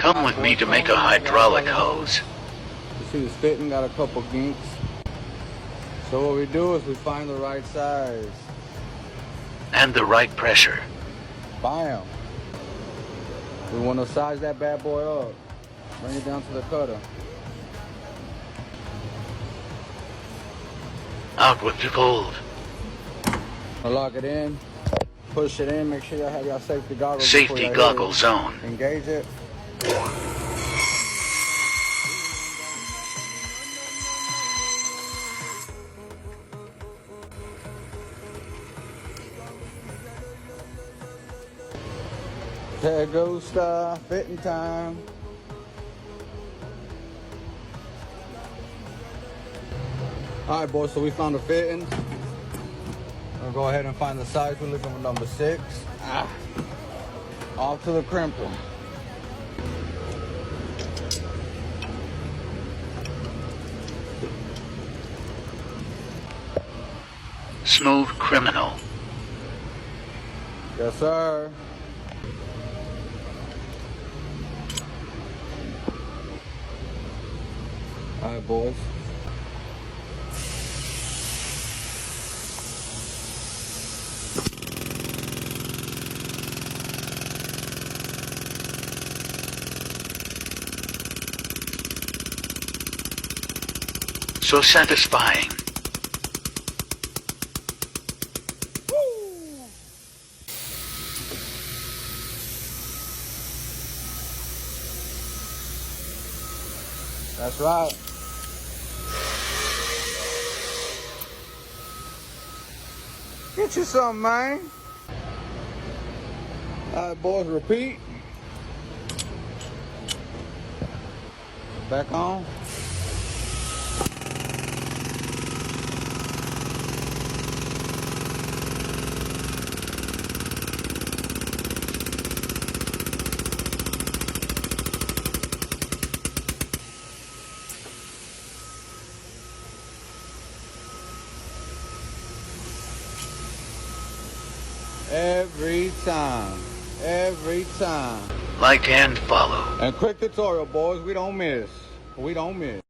Come with me to make a hydraulic hose. You see this fitting got a couple ginks. So what we do is we find the right size. And the right pressure. Bam. We want to size that bad boy up. Bring it down to the cutter. Out with the gold. Lock it in. Push it in. Make sure y'all have y'all safety goggles. Safety goggles on. Engage it. There goes fitting time. All right, boys, so we found the fitting. We'll go ahead and find the size. We're looking for number 6. Off to the crimper. Smooth criminal. Yes, sir. All right, boys. So satisfying. That's right. Get you something, man. All right, boys, repeat. Back on. Every time. Every time. Like and follow. And quick tutorial, boys. We don't miss. We don't miss.